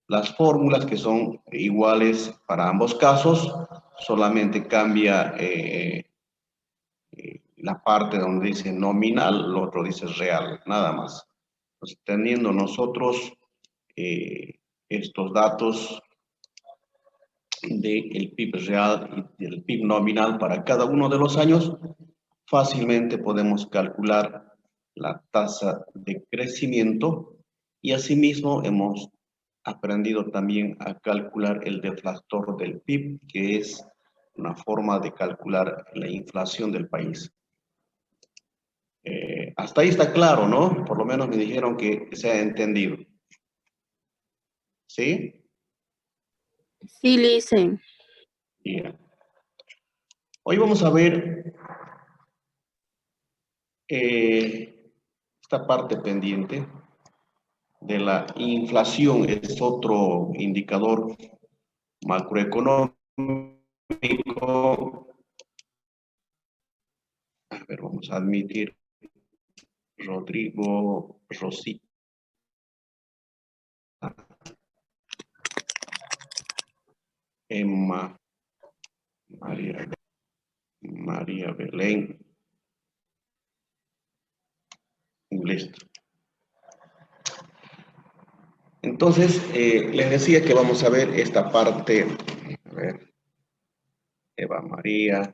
las fórmulas que son iguales para ambos casos, solamente cambia la parte donde dice nominal, lo otro dice real, nada más. Entonces, teniendo nosotros estos datos del PIB real y del PIB nominal para cada uno de los años, fácilmente podemos calcular la tasa de crecimiento y asimismo hemos aprendido también a calcular el deflactor del PIB, que es una forma de calcular la inflación del país. Hasta ahí está claro, ¿no? Por lo menos me dijeron que se ha entendido. ¿Sí? Sí, Lice. Bien. Hoy vamos a ver esta parte pendiente de la inflación. Es otro indicador macroeconómico. A ver, vamos a admitir Rodrigo Rosita. Emma María Belén. Listo. Entonces, les decía que vamos a ver esta parte. A ver, Eva María.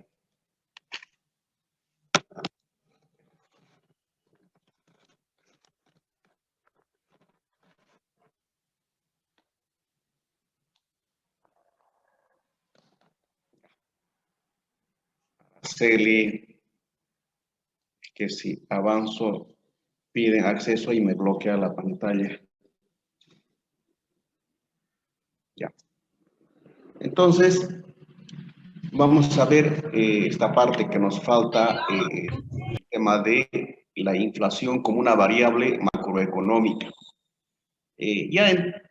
Celi, que si avanzo piden acceso y me bloquea la pantalla. Ya. Entonces, vamos a ver esta parte que nos falta, el tema de la inflación como una variable macroeconómica.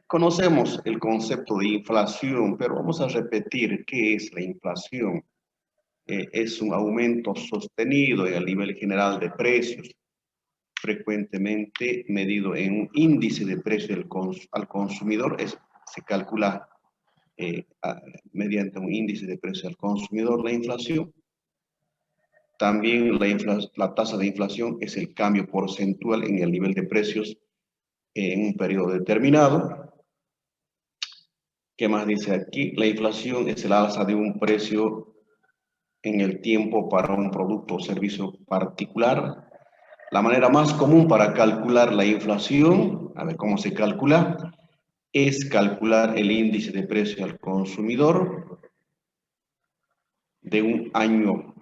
Conocemos el concepto de inflación, pero vamos a repetir qué es la inflación. Es un aumento sostenido en el nivel general de precios, frecuentemente medido en un índice de precio al consumidor, se calcula mediante un índice de precio al consumidor la inflación. También la tasa de inflación es el cambio porcentual en el nivel de precios en un periodo determinado. ¿Qué más dice aquí? La inflación es el alza de un precio en el tiempo para un producto o servicio particular. La manera más común para calcular la inflación, a ver cómo se calcula, es calcular el índice de precio al consumidor de un año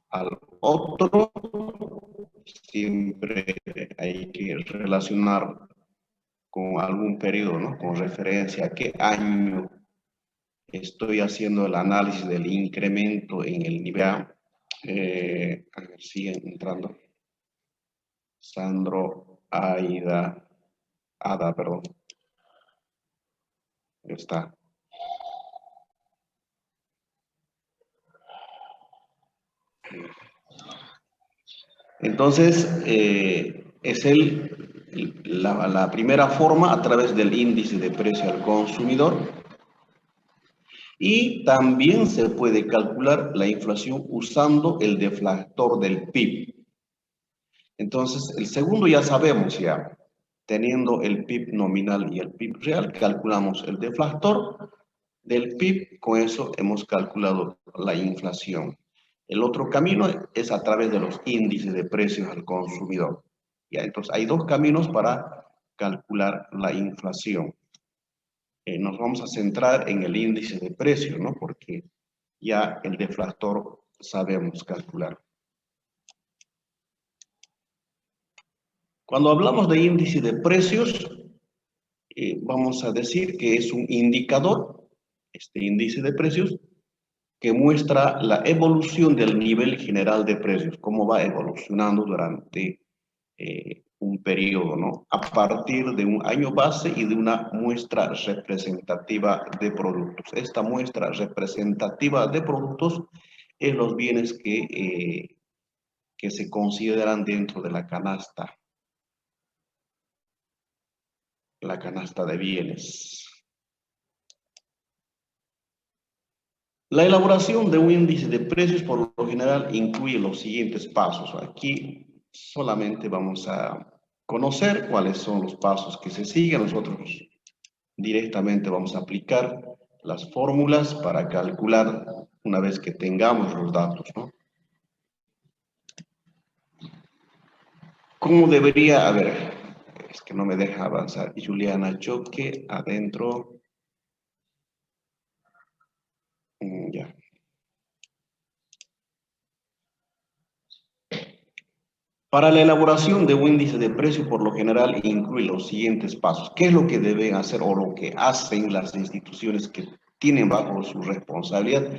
al otro. Siempre hay que relacionar con algún periodo, ¿no? Con referencia a qué año estoy haciendo el análisis del incremento en el nivel. A ver, siguen entrando. Sandro, Ada, perdón. Ya está. Entonces, es la primera forma a través del índice de precio al consumidor. Y también se puede calcular la inflación usando el deflactor del PIB. Entonces, el segundo ya sabemos ya, teniendo el PIB nominal y el PIB real, calculamos el deflactor del PIB, con eso hemos calculado la inflación. El otro camino es a través de los índices de precios al consumidor. Ya, entonces, hay dos caminos para calcular la inflación. Nos vamos a centrar en el índice de precios, ¿no? Porque ya el deflactor sabemos calcular. Cuando hablamos de índice de precios, vamos a decir que es un indicador, este índice de precios, que muestra la evolución del nivel general de precios, cómo va evolucionando durante un periodo, ¿no? A partir de un año base y de una muestra representativa de productos. Esta muestra representativa de productos es los bienes que se consideran dentro de la canasta. la canasta de bienes. La elaboración de un índice de precios por lo general incluye los siguientes pasos. Aquí solamente vamos a conocer cuáles son los pasos que se siguen. Nosotros directamente vamos a aplicar las fórmulas para calcular una vez que tengamos los datos, ¿no? ¿Cómo debería? A ver, es que no me deja avanzar. Juliana Choque, adentro. Ya. Para la elaboración de un índice de precio, por lo general, incluye los siguientes pasos. ¿Qué es lo que deben hacer o lo que hacen las instituciones que tienen bajo su responsabilidad?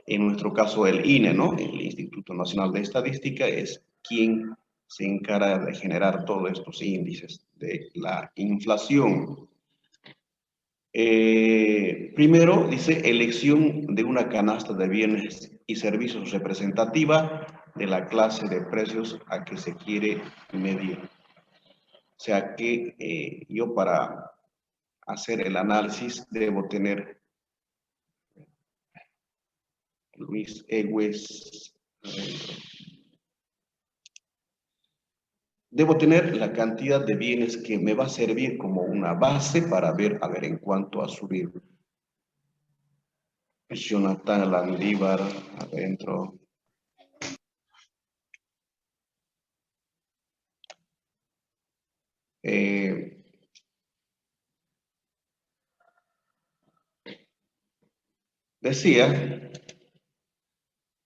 En nuestro caso, el INE, ¿no? El Instituto Nacional de Estadística es quien se encarga de generar todos estos índices de la inflación. Primero, dice, elección de una canasta de bienes y servicios representativa de la clase de precios a que se quiere medir. O sea que yo para hacer el análisis debo tener Luis Egues, debo tener la cantidad de bienes que me va a servir como una base para ver, a ver, en cuánto ha subido. Jonathan Landívar, adentro. Decía,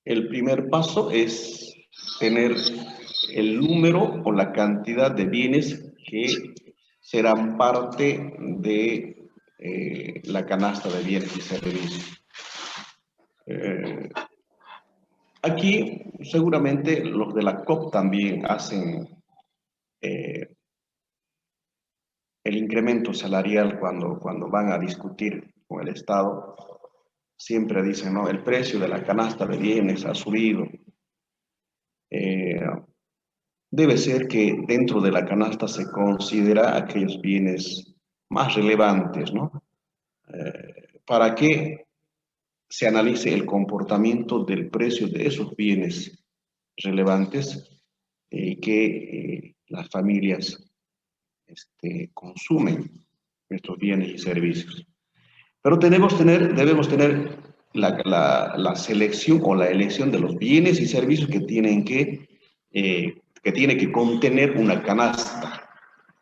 el primer paso es tener el número o la cantidad de bienes que serán parte de la canasta de bienes y servicios. Aquí seguramente los de la COP también hacen el incremento salarial cuando van a discutir con el Estado. Siempre dicen, ¿no? El precio de la canasta de bienes ha subido. Debe ser que dentro de la canasta se considera aquellos bienes más relevantes, ¿no? Para que se analice el comportamiento del precio de esos bienes relevantes que las familias consumen estos bienes y servicios. Pero debemos tener la selección o la elección de los bienes y servicios que tienen que tiene que contener una canasta.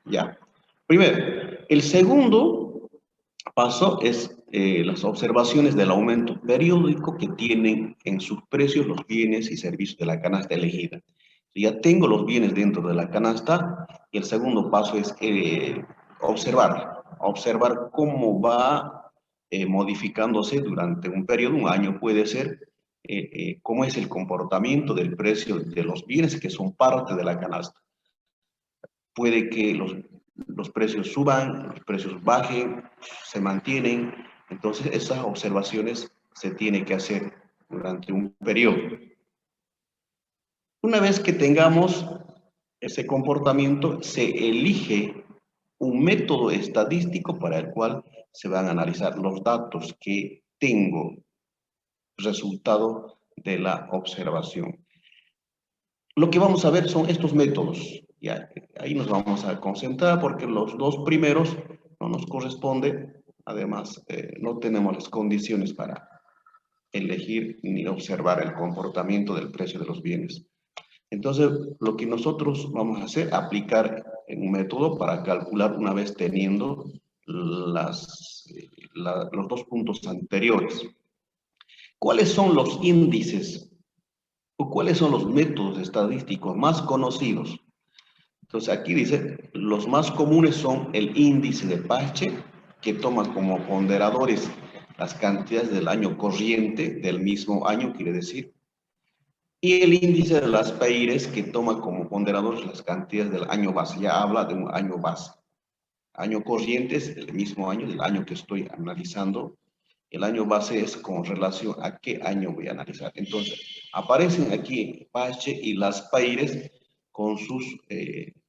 Ya. Primero, el segundo paso es las observaciones del aumento periódico que tienen en sus precios los bienes y servicios de la canasta elegida. Ya tengo los bienes dentro de la canasta y el segundo paso es observar cómo va modificándose durante un periodo, un año puede ser, cómo es el comportamiento del precio de los bienes que son parte de la canasta. Puede que los precios suban, los precios bajen, se mantienen. Entonces, esas observaciones se tienen que hacer durante un periodo. Una vez que tengamos ese comportamiento, se elige un método estadístico para el cual se van a analizar los datos que tengo resultado de la observación. Lo que vamos a ver son estos métodos. Ya, ahí nos vamos a concentrar porque los dos primeros no nos corresponde. Además, no tenemos las condiciones para elegir ni observar el comportamiento del precio de los bienes. Entonces, lo que nosotros vamos a hacer, aplicar un método para calcular una vez teniendo los dos puntos anteriores. ¿Cuáles son los índices o cuáles son los métodos estadísticos más conocidos? Entonces, aquí dice, los más comunes son el índice de Pache, que toma como ponderadores las cantidades del año corriente del mismo año, quiere decir, y el índice de las PEIRES, que toma como ponderadores las cantidades del año base, ya habla de un año base. Año corriente es el mismo año, el año que estoy analizando. El año base es con relación a qué año voy a analizar. Entonces, aparecen aquí Pache y las PEIRES con sus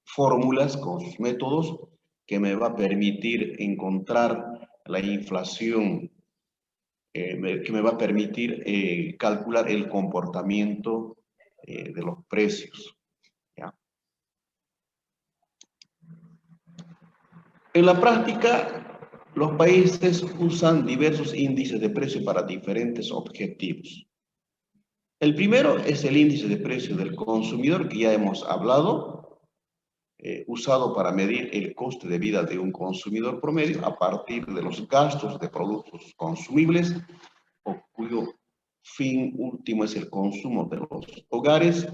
fórmulas, con sus métodos, que me va a permitir encontrar la inflación, que me va a permitir calcular el comportamiento de los precios. ¿Ya? En la práctica, los países usan diversos índices de precio para diferentes objetivos. El primero es el índice de precio del consumidor, que ya hemos hablado, usado para medir el coste de vida de un consumidor promedio a partir de los gastos de productos consumibles, o cuyo fin último es el consumo de los hogares.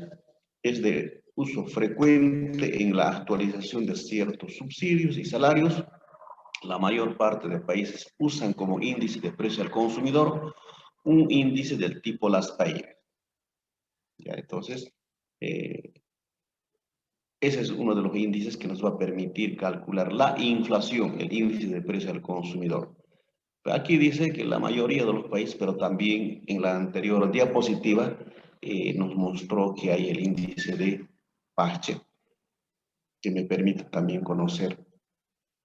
Es de uso frecuente en la actualización de ciertos subsidios y salarios. La mayor parte de países usan como índice de precio al consumidor un índice del tipo Las-Bayer. ¿Ya? Entonces, ese es uno de los índices que nos va a permitir calcular la inflación, el índice de precio al consumidor. Aquí dice que la mayoría de los países, pero también en la anterior diapositiva, nos mostró que hay el índice de Pache, que me permite también conocer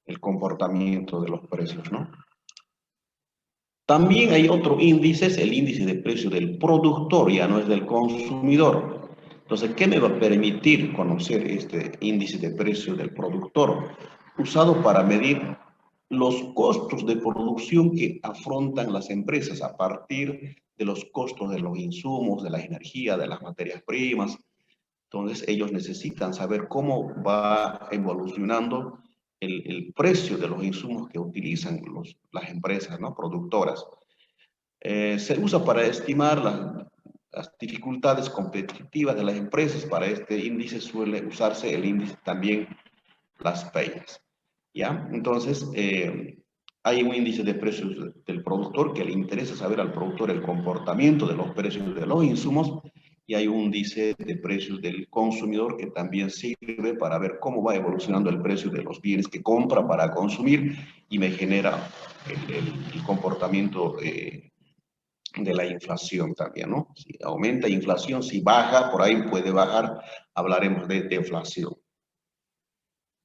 el comportamiento de los precios, ¿no? También hay otro índice, es el índice de precio del productor, ya no es del consumidor. Entonces, ¿qué me va a permitir conocer este índice de precio del productor? Usado para medir los costos de producción que afrontan las empresas a partir de los costos de los insumos, de la energía, de las materias primas. Entonces, ellos necesitan saber cómo va evolucionando el precio de los insumos que utilizan las empresas, ¿no? Productoras. Se usa para estimar las dificultades competitivas de las empresas. Para este índice suele usarse el índice también Las-Bayer. ¿Ya? Entonces, hay un índice de precios del productor que le interesa saber al productor el comportamiento de los precios de los insumos, y hay un índice de precios del consumidor que también sirve para ver cómo va evolucionando el precio de los bienes que compra para consumir y me genera el comportamiento de la inflación también, ¿no? Si aumenta inflación, si baja, por ahí puede bajar, hablaremos de deflación.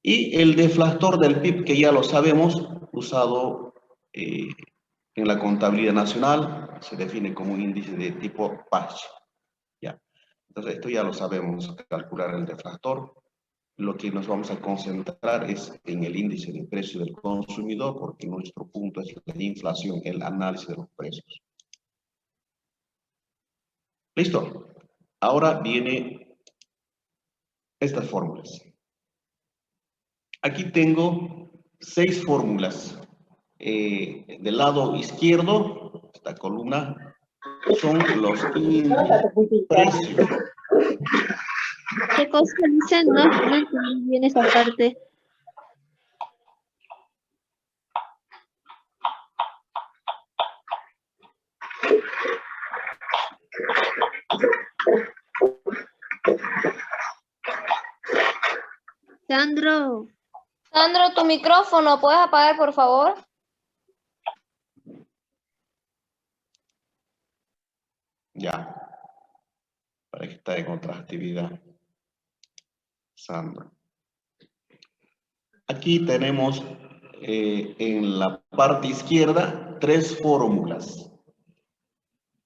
Y el deflactor del PIB, que ya lo sabemos, usado en la contabilidad nacional, se define como un índice de tipo Pache. ¿Ya? Entonces, esto ya lo sabemos, calcular el deflactor. Lo que nos vamos a concentrar es en el índice de precio del consumidor, porque nuestro punto es la inflación, el análisis de los precios. ¿Listo? Ahora viene estas fórmulas. Aquí tengo 6 fórmulas. Del lado izquierdo, esta columna, son los precios. ¿Qué cosa dicen? No entendí bien esa parte. Sandro. Sandro, tu micrófono, ¿puedes apagar, por favor? Ya. Para que está en otra actividad. Sandra. Aquí tenemos en la parte izquierda 3 fórmulas.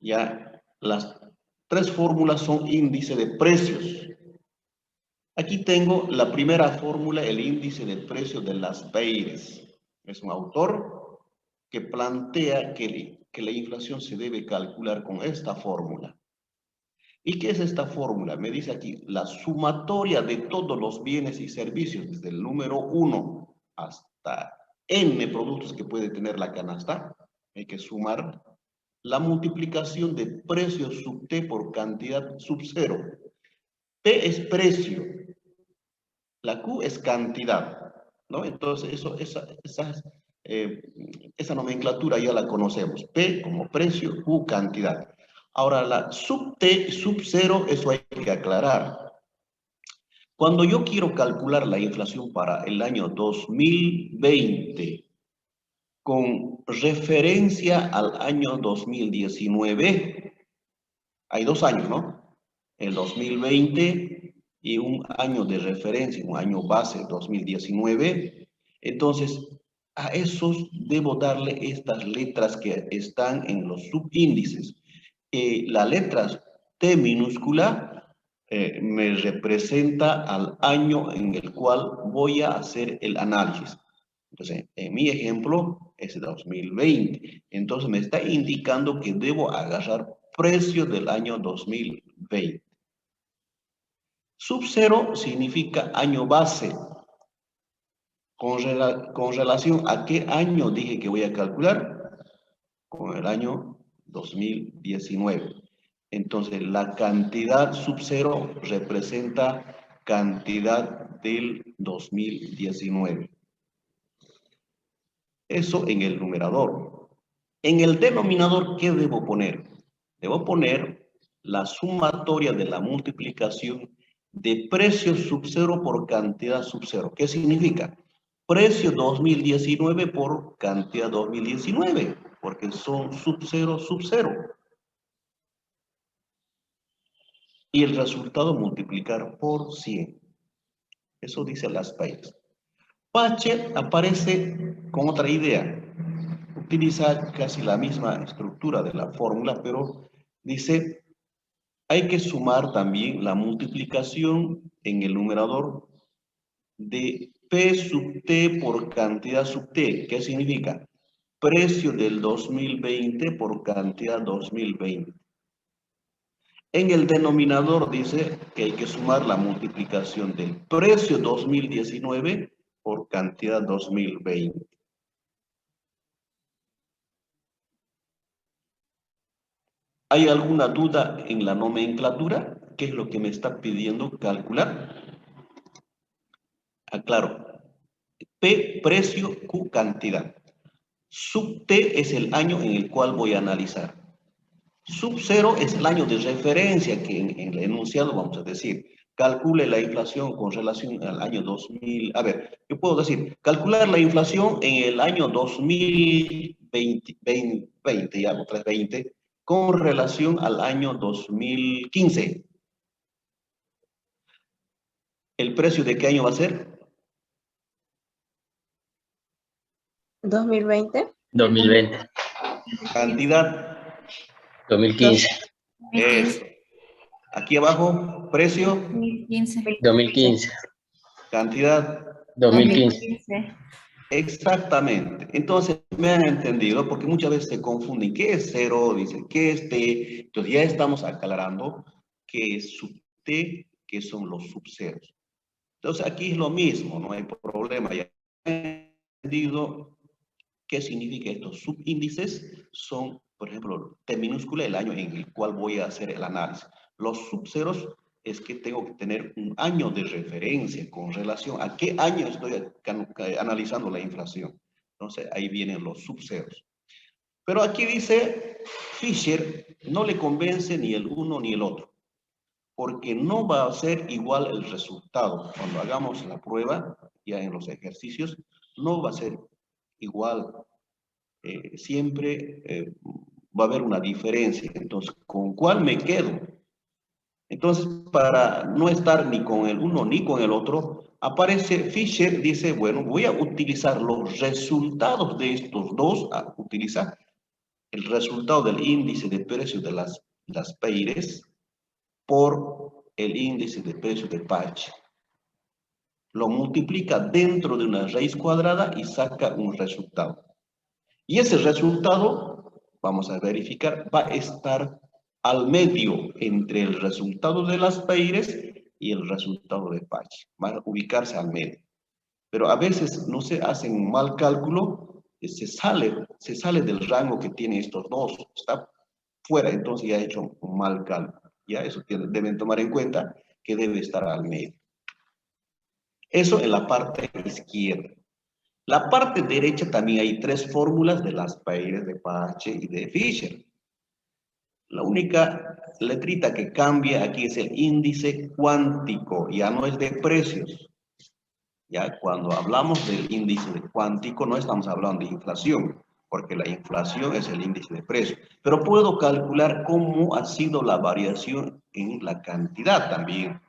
Ya, las 3 fórmulas son índice de precios. Aquí tengo la primera fórmula, el índice de precios de Las-Bayer. Es un autor que plantea que la inflación se debe calcular con esta fórmula. ¿Y qué es esta fórmula? Me dice aquí, la sumatoria de todos los bienes y servicios, desde el número 1 hasta N productos que puede tener la canasta. Hay que sumar la multiplicación de precio sub T por cantidad sub 0. P es precio, la Q es cantidad, ¿no? Entonces, esa nomenclatura ya la conocemos. P como precio, Q cantidad. Ahora, la sub T, sub 0, eso hay que aclarar. Cuando yo quiero calcular la inflación para el año 2020 con referencia al año 2019, hay 2 años, ¿no? El 2020 y un año de referencia, un año base 2019. Entonces, a esos debo darle estas letras que están en los subíndices. La letra T minúscula me representa al año en el cual voy a hacer el análisis. Entonces, en mi ejemplo es 2020. Entonces, me está indicando que debo agarrar precio del año 2020. Sub 0 significa año base. Con relación a qué año dije que voy a calcular, con el año 2019. Entonces, la cantidad sub 0 representa cantidad del 2019. Eso en el numerador. En el denominador, ¿qué debo poner? Debo poner la sumatoria de la multiplicación de precio sub 0 por cantidad sub 0. ¿Qué significa? Precio 2019 por cantidad 2019, porque son sub 0, sub 0. Y el resultado multiplicar por 100. Eso dice las países. Pache aparece con otra idea. Utiliza casi la misma estructura de la fórmula, pero dice, hay que sumar también la multiplicación en el numerador de P sub T por cantidad sub T. ¿Qué significa? Precio del 2020 por cantidad 2020. En el denominador dice que hay que sumar la multiplicación del precio 2019 por cantidad 2020. ¿Hay alguna duda en la nomenclatura? ¿Qué es lo que me está pidiendo calcular? Aclaro. P, precio, Q, cantidad. Sub T es el año en el cual voy a analizar. Sub 0 es el año de referencia que en el enunciado vamos a decir. Calcule la inflación con relación al año 2000. A ver, yo puedo decir, calcular la inflación en el año 2020, ya, otra vez 20, con relación al año 2015. ¿El precio de qué año va a ser? 2020. 2020. Cantidad. 2015. Aquí abajo, precio. 2015. 2015. Cantidad. 2015. Exactamente. Entonces, me han entendido, porque muchas veces se confunden. ¿Qué es 0? Dicen, ¿qué es T? Entonces, ya estamos aclarando qué es sub T, qué son los subceros. Entonces, aquí es lo mismo, no hay problema. Ya he entendido qué significa estos subíndices. Son, por ejemplo, T minúscula, el año en el cual voy a hacer el análisis. Los subceros es que tengo que tener un año de referencia con relación a qué año estoy analizando la inflación. Entonces, ahí vienen los subceros. Pero aquí dice, Fisher no le convence ni el uno ni el otro, porque no va a ser igual el resultado. Cuando hagamos la prueba, ya en los ejercicios, no va a ser igual. Siempre va a haber una diferencia. Entonces, ¿con cuál me quedo? Entonces, para no estar ni con el uno ni con el otro, aparece Fisher, dice, bueno, voy a utilizar los resultados de estos dos, a utilizar el resultado del índice de precios de las Peires por el índice de precios de Pache. Lo multiplica dentro de una raíz cuadrada y saca un resultado. Y ese resultado, vamos a verificar, va a estar al medio entre el resultado de las Peires y el resultado de Pache. Va a ubicarse al medio. Pero a veces no se hace un mal cálculo, se sale del rango que tiene estos dos, está fuera, entonces ya ha hecho un mal cálculo. Ya eso deben tomar en cuenta que debe estar al medio. Eso en la parte izquierda. La parte derecha también hay tres fórmulas de las Peires, de Pache y de Fisher. La única letrita que cambia aquí es el índice cuántico, ya no es de precios. Ya cuando hablamos del índice de cuántico no estamos hablando de inflación, porque la inflación es el índice de precios. Pero puedo calcular cómo ha sido la variación en la cantidad también.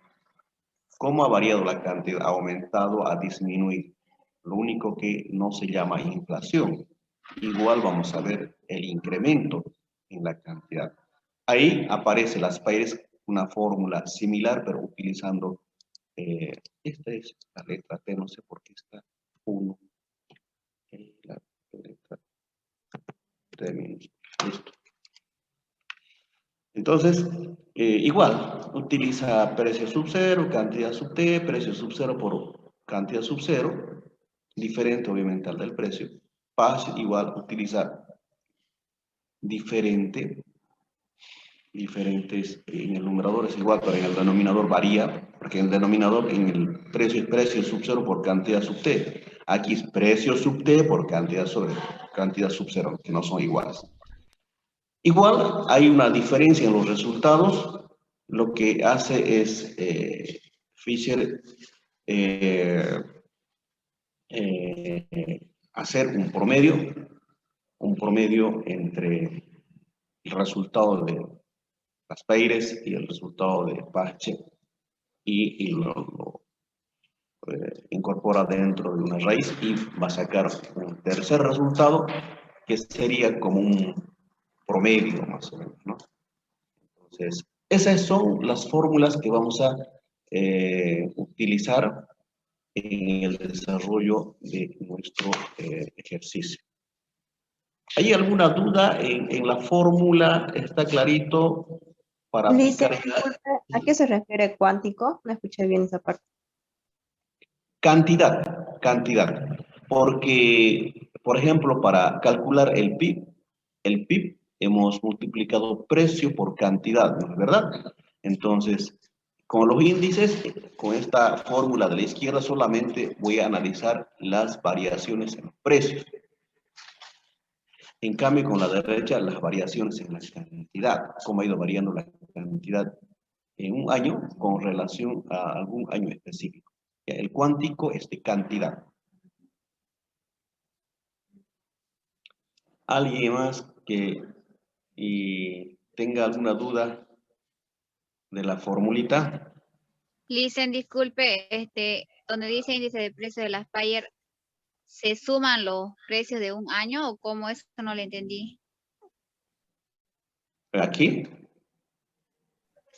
¿Cómo ha variado la cantidad? ¿Ha aumentado? ¿Ha disminuido? Lo único que no se llama inflación. Igual vamos a ver el incremento en la cantidad. Ahí aparece las paires, una fórmula similar, pero utilizando, esta es la letra T, no sé por qué está 1. La letra T menos, listo. Entonces, igual, utiliza precio sub 0, cantidad sub T, precio sub 0 por cantidad sub 0, diferente obviamente al del precio. PAS igual utiliza diferentes, en el numerador es igual, pero en el denominador varía, porque en el denominador, en el precio es precio sub 0 por cantidad sub T. Aquí es precio sub T por cantidad sub 0, que no son iguales. Igual hay una diferencia en los resultados. Lo que hace es Fisher hacer un promedio entre el resultado de las paires y el resultado de Pache y lo incorpora dentro de una raíz y va a sacar un tercer resultado que sería como un promedio más o menos, ¿no? Entonces, esas son las fórmulas que vamos a utilizar en el desarrollo de nuestro ejercicio. ¿Hay alguna duda en la fórmula? ¿Está clarito para Dice, aplicar? disculpe, ¿a qué se refiere cuántico? No escuché bien esa parte. Cantidad. Porque, por ejemplo, para calcular el PIB hemos multiplicado precio por cantidad, ¿no es verdad? Entonces, con los índices, con esta fórmula de la izquierda solamente voy a analizar las variaciones en los precios. En cambio, con la derecha, las variaciones en la cantidad, cómo ha ido variando la cantidad en un año con relación a algún año específico. El cuántico es de cantidad. ¿Alguien más que tenga alguna duda de la formulita? Listen, disculpe, donde dice índice de precio de las Bayer, ¿se suman los precios de un año o cómo es? No le entendí. Aquí,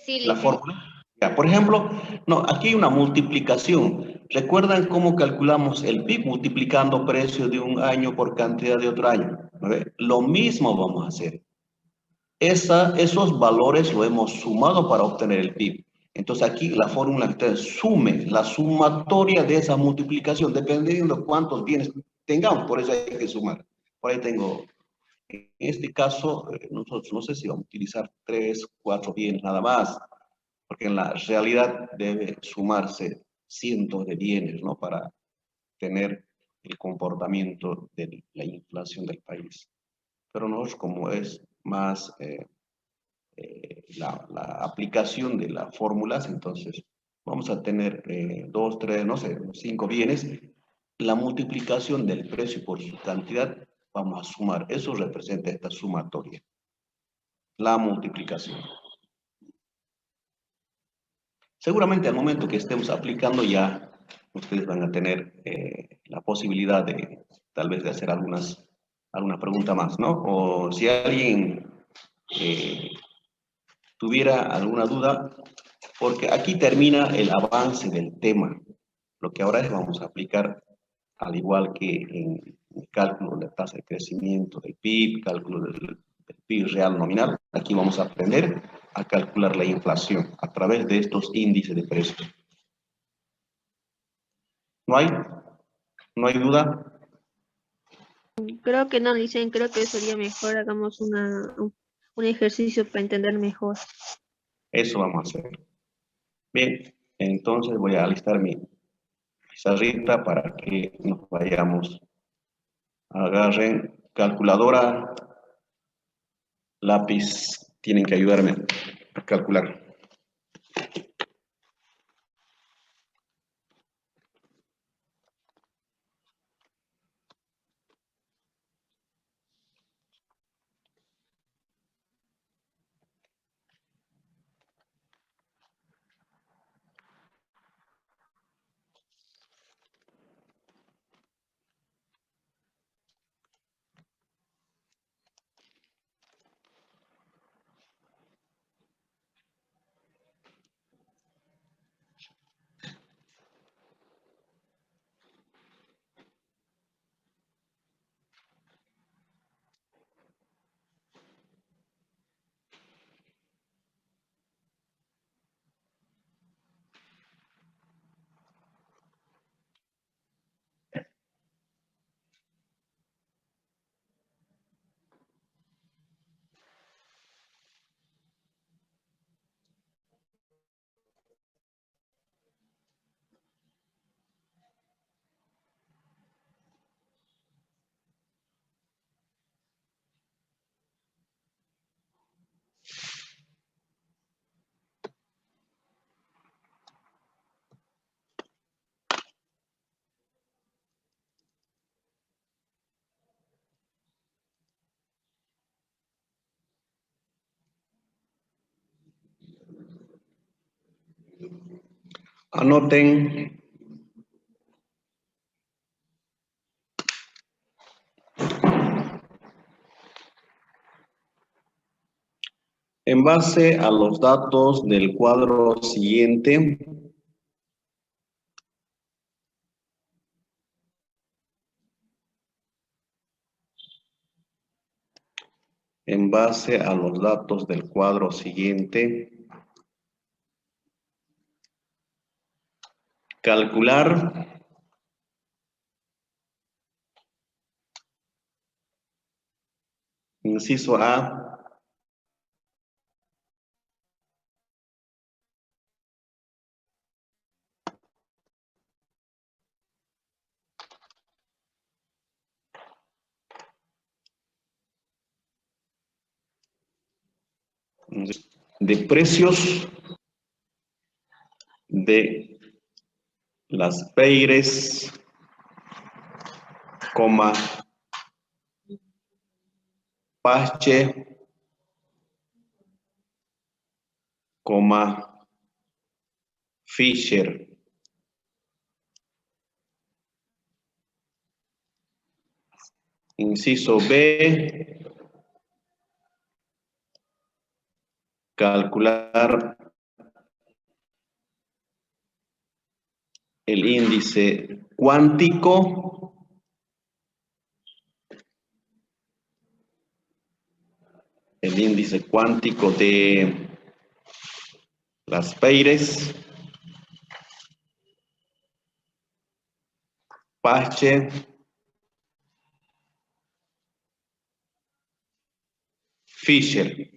Sí, la listen. fórmula. Ya, por ejemplo, no, aquí hay una multiplicación. ¿Recuerdan cómo calculamos el PIB multiplicando precio de un año por cantidad de otro año? ¿Ve? Lo mismo vamos a hacer. Esos valores lo hemos sumado para obtener el PIB. Entonces aquí la fórmula que ustedes sumen, la sumatoria de esa multiplicación, dependiendo de cuántos bienes tengamos, por eso hay que sumar. Por ahí tengo, en este caso, nosotros no sé si vamos a utilizar 3, 4 bienes nada más, porque en la realidad debe sumarse cientos de bienes, ¿no? Para tener el comportamiento de la inflación del país. Pero nosotros, como es más la aplicación de las fórmulas, entonces vamos a tener 2, 3, no sé, 5 bienes. La multiplicación del precio por su cantidad, vamos a sumar. Eso representa esta sumatoria. La multiplicación. Seguramente al momento que estemos aplicando ya ustedes van a tener la posibilidad de tal vez de hacer alguna pregunta más, ¿no? O si alguien tuviera alguna duda, porque aquí termina el avance del tema. Lo que ahora es vamos a aplicar, al igual que en el cálculo de la tasa de crecimiento del PIB, cálculo del PIB real nominal, aquí vamos a aprender a calcular la inflación a través de estos índices de precios. ¿No hay? ¿No hay duda? Creo que no, dicen, creo que sería mejor hagamos un ejercicio para entender mejor. Eso vamos a hacer. Bien, entonces voy a alistar mi pizarrita para que nos vayamos. Agarren calculadora, lápiz, tienen que ayudarme a calcular. Anoten. En base a los datos del cuadro siguiente, calcular inciso A, de precios de las Peires, coma, Pache, coma, Fisher. Inciso B, calcular el índice cuántico de las Peires, Pache, Fisher.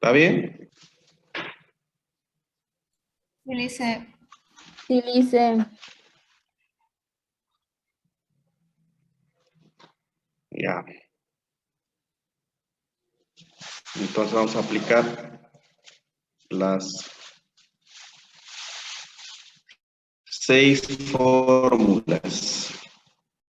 ¿Está bien? Sí, dice. Ya. Entonces vamos a aplicar las 6 fórmulas.